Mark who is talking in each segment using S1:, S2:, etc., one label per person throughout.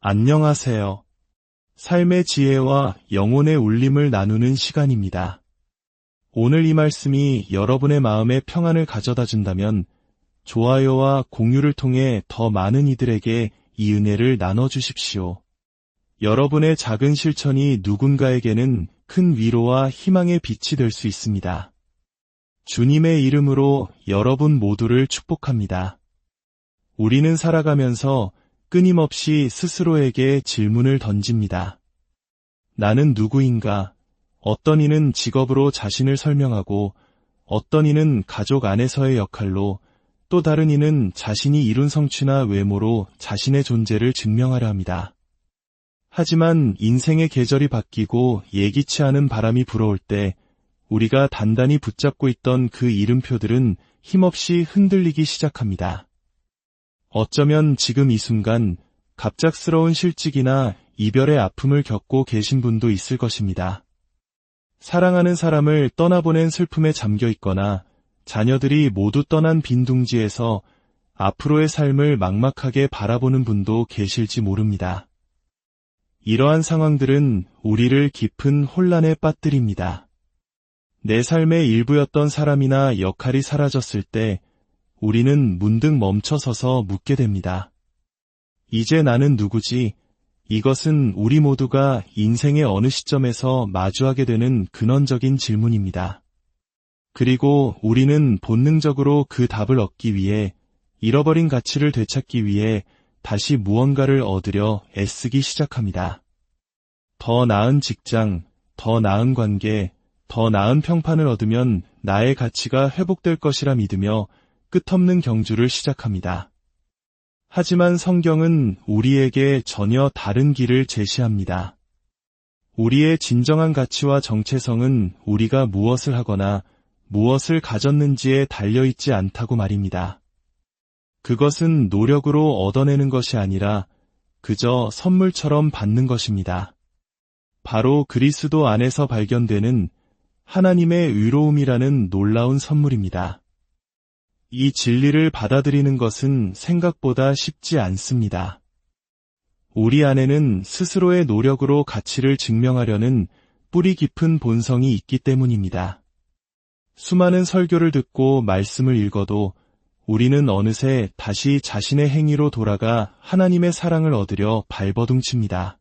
S1: 안녕하세요. 삶의 지혜와 영혼의 울림을 나누는 시간입니다. 오늘 이 말씀이 여러분의 마음에 평안을 가져다 준다면 좋아요와 공유를 통해 더 많은 이들에게 이 은혜를 나눠주십시오. 여러분의 작은 실천이 누군가에게는 큰 위로와 희망의 빛이 될 수 있습니다. 주님의 이름으로 여러분 모두를 축복합니다. 우리는 살아가면서 끊임없이 스스로에게 질문을 던집니다. 나는 누구인가? 어떤 이는 직업으로 자신을 설명하고 어떤 이는 가족 안에서의 역할로 또 다른 이는 자신이 이룬 성취나 외모로 자신의 존재를 증명하려 합니다. 하지만 인생의 계절이 바뀌고 예기치 않은 바람이 불어올 때 우리가 단단히 붙잡고 있던 그 이름표들은 힘없이 흔들리기 시작합니다. 어쩌면 지금 이 순간 갑작스러운 실직이나 이별의 아픔을 겪고 계신 분도 있을 것입니다. 사랑하는 사람을 떠나보낸 슬픔에 잠겨 있거나 자녀들이 모두 떠난 빈 둥지에서 앞으로의 삶을 막막하게 바라보는 분도 계실지 모릅니다. 이러한 상황들은 우리를 깊은 혼란에 빠뜨립니다. 내 삶의 일부였던 사람이나 역할이 사라졌을 때 우리는 문득 멈춰서서 묻게 됩니다. 이제 나는 누구지? 이것은 우리 모두가 인생의 어느 시점에서 마주하게 되는 근원적인 질문입니다. 그리고 우리는 본능적으로 그 답을 얻기 위해 잃어버린 가치를 되찾기 위해 다시 무언가를 얻으려 애쓰기 시작합니다. 더 나은 직장, 더 나은 관계, 더 나은 평판을 얻으면 나의 가치가 회복될 것이라 믿으며 끝없는 경주를 시작합니다. 하지만 성경은 우리에게 전혀 다른 길을 제시합니다. 우리의 진정한 가치와 정체성은 우리가 무엇을 하거나 무엇을 가졌는지에 달려있지 않다고 말입니다. 그것은 노력으로 얻어내는 것이 아니라 그저 선물처럼 받는 것입니다. 바로 그리스도 안에서 발견되는 하나님의 의로움이라는 놀라운 선물입니다. 이 진리를 받아들이는 것은 생각보다 쉽지 않습니다. 우리 안에는 스스로의 노력으로 가치를 증명하려는 뿌리 깊은 본성이 있기 때문입니다. 수많은 설교를 듣고 말씀을 읽어도 우리는 어느새 다시 자신의 행위로 돌아가 하나님의 사랑을 얻으려 발버둥칩니다.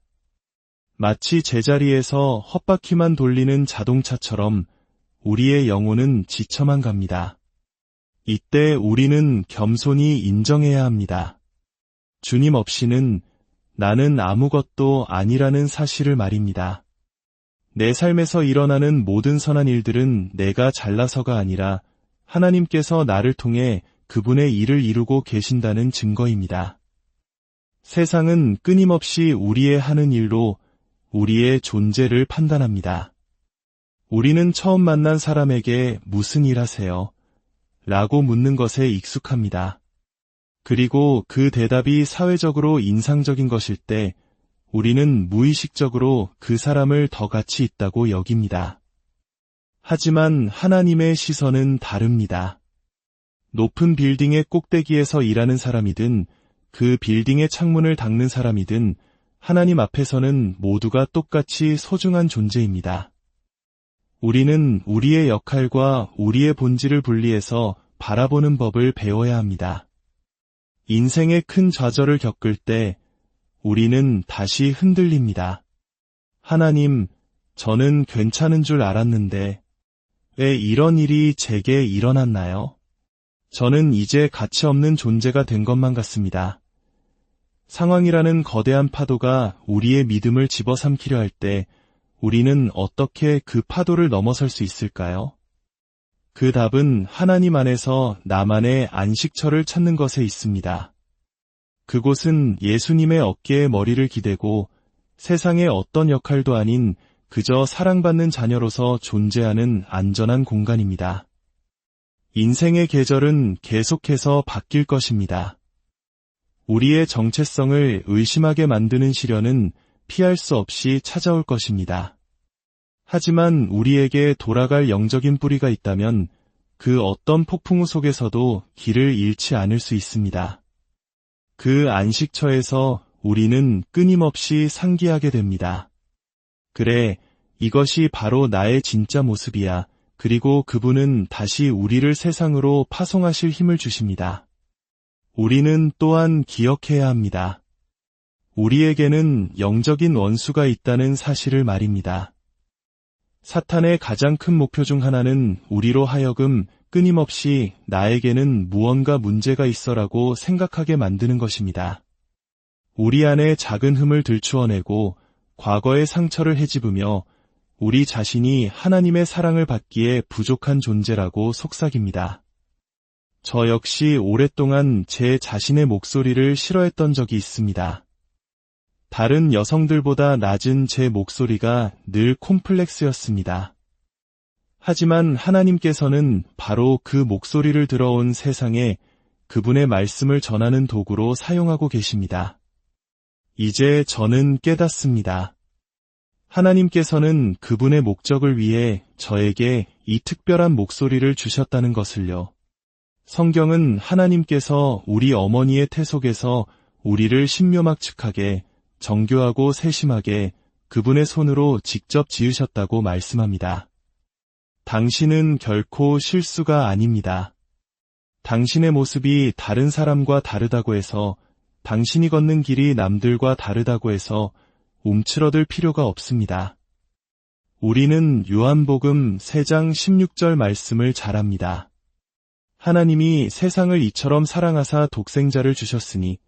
S1: 마치 제자리에서 헛바퀴만 돌리는 자동차처럼 우리의 영혼은 지쳐만 갑니다. 이때 우리는 겸손히 인정해야 합니다. 주님 없이는 나는 아무것도 아니라는 사실을 말입니다. 내 삶에서 일어나는 모든 선한 일들은 내가 잘나서가 아니라 하나님께서 나를 통해 그분의 일을 이루고 계신다는 증거입니다. 세상은 끊임없이 우리의 하는 일로 우리의 존재를 판단합니다. 우리는 처음 만난 사람에게 무슨 일 하세요? 라고 묻는 것에 익숙합니다. 그리고 그 대답이 사회적으로 인상적인 것일 때 우리는 무의식적으로 그 사람을 더 가치 있다고 여깁니다. 하지만 하나님의 시선은 다릅니다. 높은 빌딩의 꼭대기에서 일하는 사람이든 그 빌딩의 창문을 닦는 사람이든 하나님 앞에서는 모두가 똑같이 소중한 존재입니다. 우리는 우리의 역할과 우리의 본질을 분리해서 바라보는 법을 배워야 합니다. 인생의 큰 좌절을 겪을 때 우리는 다시 흔들립니다. 하나님, 저는 괜찮은 줄 알았는데 왜 이런 일이 제게 일어났나요? 저는 이제 가치 없는 존재가 된 것만 같습니다. 상황이라는 거대한 파도가 우리의 믿음을 집어삼키려 할 때 우리는 어떻게 그 파도를 넘어설 수 있을까요? 그 답은 하나님 안에서 나만의 안식처를 찾는 것에 있습니다. 그곳은 예수님의 어깨에 머리를 기대고 세상의 어떤 역할도 아닌 그저 사랑받는 자녀로서 존재하는 안전한 공간입니다. 인생의 계절은 계속해서 바뀔 것입니다. 우리의 정체성을 의심하게 만드는 시련은 피할 수 없이 찾아올 것입니다. 하지만 우리에게 돌아갈 영적인 뿌리가 있다면 그 어떤 폭풍우 속에서도 길을 잃지 않을 수 있습니다. 그 안식처에서 우리는 끊임없이 상기하게 됩니다. 그래, 이것이 바로 나의 진짜 모습이야. 그리고 그분은 다시 우리를 세상으로 파송하실 힘을 주십니다. 우리는 또한 기억해야 합니다. 우리에게는 영적인 원수가 있다는 사실을 말입니다. 사탄의 가장 큰 목표 중 하나는 우리로 하여금 끊임없이 나에게는 무언가 문제가 있어라고 생각하게 만드는 것입니다. 우리 안에 작은 흠을 들추어내고 과거의 상처를 헤집으며 우리 자신이 하나님의 사랑을 받기에 부족한 존재라고 속삭입니다. 저 역시 오랫동안 제 자신의 목소리를 싫어했던 적이 있습니다. 다른 여성들보다 낮은 제 목소리가 늘 콤플렉스였습니다. 하지만 하나님께서는 바로 그 목소리를 들어온 세상에 그분의 말씀을 전하는 도구로 사용하고 계십니다. 이제 저는 깨닫습니다. 하나님께서는 그분의 목적을 위해 저에게 이 특별한 목소리를 주셨다는 것을요. 성경은 하나님께서 우리 어머니의 태 속에서 우리를 신묘막측하게 정교하고 세심하게 그분의 손으로 직접 지으셨다고 말씀합니다. 당신은 결코 실수가 아닙니다. 당신의 모습이 다른 사람과 다르다고 해서, 당신이 걷는 길이 남들과 다르다고 해서 움츠러들 필요가 없습니다. 우리는 요한복음 3장 16절 말씀을 잘 압니다. 하나님이 세상을 이처럼 사랑하사 독생자를 주셨으니,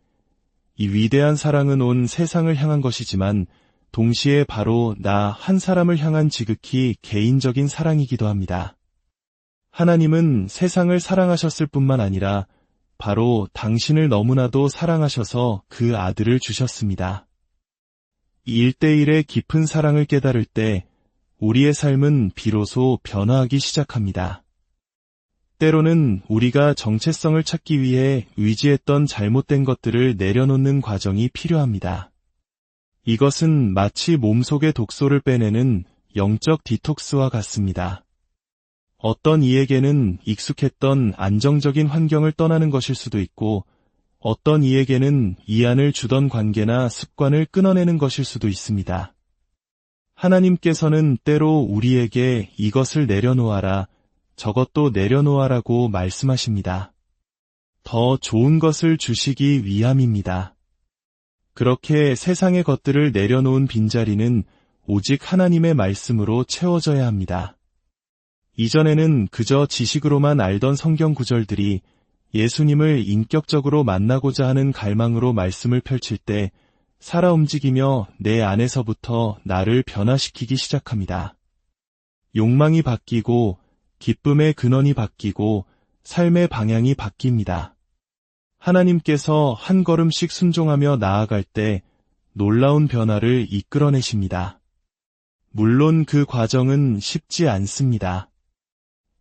S1: 이 위대한 사랑은 온 세상을 향한 것이지만 동시에 바로 나 한 사람을 향한 지극히 개인적인 사랑이기도 합니다. 하나님은 세상을 사랑하셨을 뿐만 아니라 바로 당신을 너무나도 사랑하셔서 그 아들을 주셨습니다. 1:1의 깊은 사랑을 깨달을 때 우리의 삶은 비로소 변화하기 시작합니다. 때로는 우리가 정체성을 찾기 위해 의지했던 잘못된 것들을 내려놓는 과정이 필요합니다. 이것은 마치 몸속의 독소를 빼내는 영적 디톡스와 같습니다. 어떤 이에게는 익숙했던 안정적인 환경을 떠나는 것일 수도 있고, 어떤 이에게는 이안을 주던 관계나 습관을 끊어내는 것일 수도 있습니다. 하나님께서는 때로 우리에게 이것을 내려놓아라, 저것도 내려놓아라고 말씀하십니다. 더 좋은 것을 주시기 위함입니다. 그렇게 세상의 것들을 내려놓은 빈자리는 오직 하나님의 말씀으로 채워져야 합니다. 이전에는 그저 지식으로만 알던 성경 구절들이 예수님을 인격적으로 만나고자 하는 갈망으로 말씀을 펼칠 때 살아 움직이며 내 안에서부터 나를 변화시키기 시작합니다. 욕망이 바뀌고 기쁨의 근원이 바뀌고 삶의 방향이 바뀝니다. 하나님께서 한 걸음씩 순종하며 나아갈 때 놀라운 변화를 이끌어내십니다. 물론 그 과정은 쉽지 않습니다.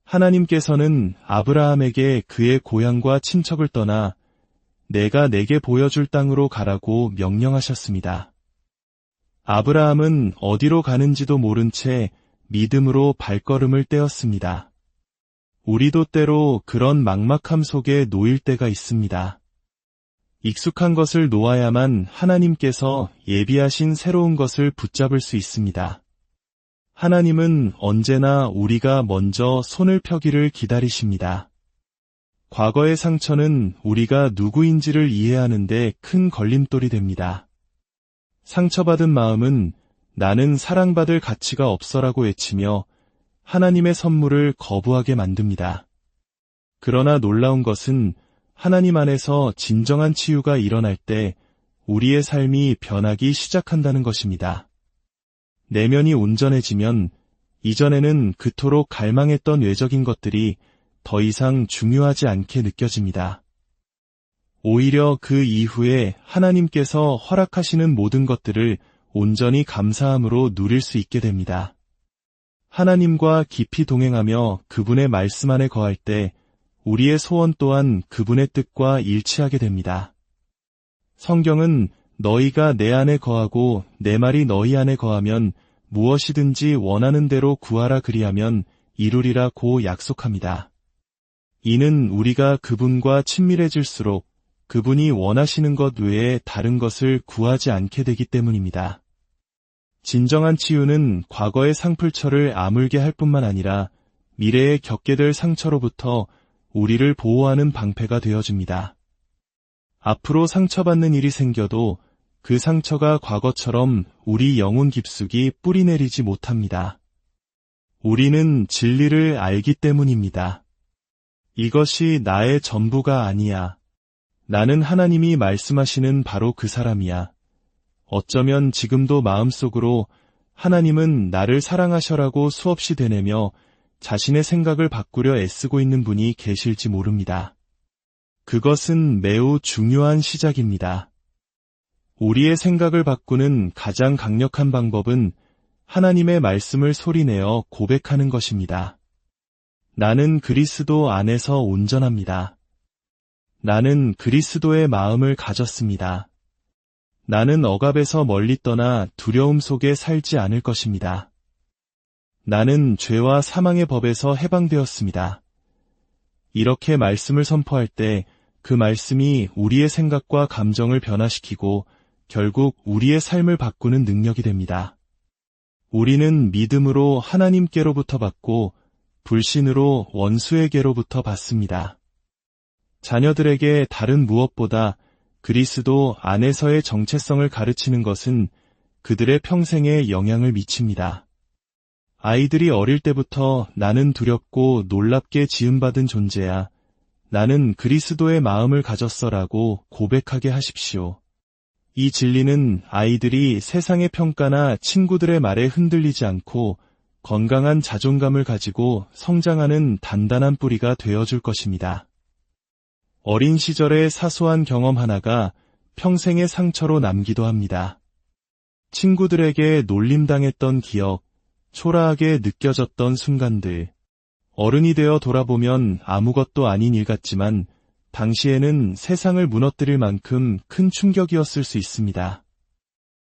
S1: 하나님께서는 아브라함에게 그의 고향과 친척을 떠나 내가 내게 보여줄 땅으로 가라고 명령하셨습니다. 아브라함은 어디로 가는지도 모른 채 믿음으로 발걸음을 떼었습니다. 우리도 때로 그런 막막함 속에 놓일 때가 있습니다. 익숙한 것을 놓아야만 하나님께서 예비하신 새로운 것을 붙잡을 수 있습니다. 하나님은 언제나 우리가 먼저 손을 펴기를 기다리십니다. 과거의 상처는 우리가 누구인지를 이해하는데 큰 걸림돌이 됩니다. 상처받은 마음은 나는 사랑받을 가치가 없어라고 외치며 하나님의 선물을 거부하게 만듭니다. 그러나 놀라운 것은 하나님 안에서 진정한 치유가 일어날 때 우리의 삶이 변하기 시작한다는 것입니다. 내면이 온전해지면 이전에는 그토록 갈망했던 외적인 것들이 더 이상 중요하지 않게 느껴집니다. 오히려 그 이후에 하나님께서 허락하시는 모든 것들을 온전히 감사함으로 누릴 수 있게 됩니다. 하나님과 깊이 동행하며 그분의 말씀 안에 거할 때 우리의 소원 또한 그분의 뜻과 일치하게 됩니다. 성경은 너희가 내 안에 거하고 내 말이 너희 안에 거하면 무엇이든지 원하는 대로 구하라 그리하면 이루리라고 약속합니다. 이는 우리가 그분과 친밀해질수록 그분이 원하시는 것 외에 다른 것을 구하지 않게 되기 때문입니다. 진정한 치유는 과거의 상풀처를 아물게 할 뿐만 아니라 미래에 겪게 될 상처로부터 우리를 보호하는 방패가 되어줍니다. 앞으로 상처받는 일이 생겨도 그 상처가 과거처럼 우리 영혼 깊숙이 뿌리내리지 못합니다. 우리는 진리를 알기 때문입니다. 이것이 나의 전부가 아니야. 나는 하나님이 말씀하시는 바로 그 사람이야. 어쩌면 지금도 마음속으로 하나님은 나를 사랑하셔라고 수없이 되뇌며 자신의 생각을 바꾸려 애쓰고 있는 분이 계실지 모릅니다. 그것은 매우 중요한 시작입니다. 우리의 생각을 바꾸는 가장 강력한 방법은 하나님의 말씀을 소리내어 고백하는 것입니다. 나는 그리스도 안에서 온전합니다. 나는 그리스도의 마음을 가졌습니다. 나는 억압에서 멀리 떠나 두려움 속에 살지 않을 것입니다. 나는 죄와 사망의 법에서 해방되었습니다. 이렇게 말씀을 선포할 때 그 말씀이 우리의 생각과 감정을 변화시키고 결국 우리의 삶을 바꾸는 능력이 됩니다. 우리는 믿음으로 하나님께로부터 받고 불신으로 원수에게로부터 받습니다. 자녀들에게 다른 무엇보다 그리스도 안에서의 정체성을 가르치는 것은 그들의 평생에 영향을 미칩니다. 아이들이 어릴 때부터 나는 두렵고 놀랍게 지음받은 존재야. 나는 그리스도의 마음을 가졌어라고 고백하게 하십시오. 이 진리는 아이들이 세상의 평가나 친구들의 말에 흔들리지 않고 건강한 자존감을 가지고 성장하는 단단한 뿌리가 되어줄 것입니다. 어린 시절의 사소한 경험 하나가 평생의 상처로 남기도 합니다. 친구들에게 놀림당했던 기억, 초라하게 느껴졌던 순간들, 어른이 되어 돌아보면 아무것도 아닌 일 같지만 당시에는 세상을 무너뜨릴 만큼 큰 충격이었을 수 있습니다.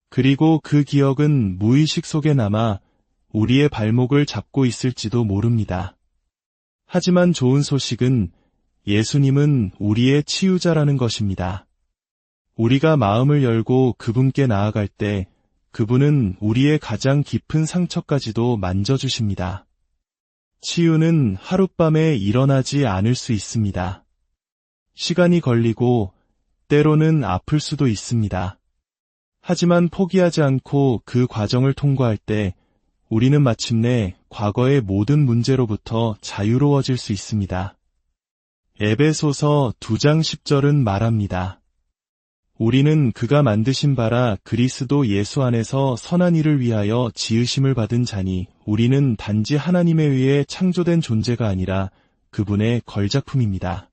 S1: 그리고 그 기억은 무의식 속에 남아 우리의 발목을 잡고 있을지도 모릅니다. 하지만 좋은 소식은 예수님은 우리의 치유자라는 것입니다. 우리가 마음을 열고 그분께 나아갈 때 그분은 우리의 가장 깊은 상처까지도 만져주십니다. 치유는 하룻밤에 일어나지 않을 수 있습니다. 시간이 걸리고 때로는 아플 수도 있습니다. 하지만 포기하지 않고 그 과정을 통과할 때 우리는 마침내 과거의 모든 문제로부터 자유로워질 수 있습니다. 에베소서 2장 10절은 말합니다. 우리는 그가 만드신 바라 그리스도 예수 안에서 선한 일을 위하여 지으심을 받은 자니 우리는 단지 하나님에 의해 창조된 존재가 아니라 그분의 걸작품입니다.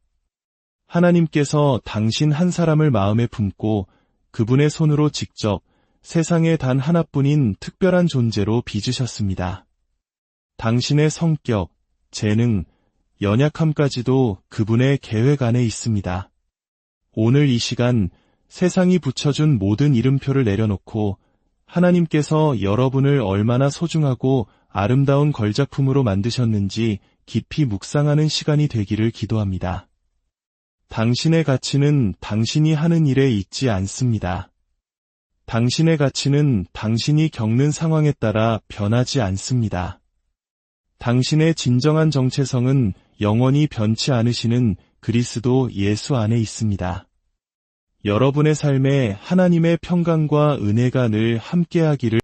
S1: 하나님께서 당신 한 사람을 마음에 품고 그분의 손으로 직접 세상에 단 하나뿐인 특별한 존재로 빚으셨습니다. 당신의 성격, 재능, 연약함까지도 그분의 계획 안에 있습니다. 오늘 이 시간 세상이 붙여준 모든 이름표를 내려놓고 하나님께서 여러분을 얼마나 소중하고 아름다운 걸작품으로 만드셨는지 깊이 묵상하는 시간이 되기를 기도합니다. 당신의 가치는 당신이 하는 일에 있지 않습니다. 당신의 가치는 당신이 겪는 상황에 따라 변하지 않습니다. 당신의 진정한 정체성은 영원히 변치 않으시는 그리스도 예수 안에 있습니다. 여러분의 삶에 하나님의 평강과 은혜가 늘 함께하기를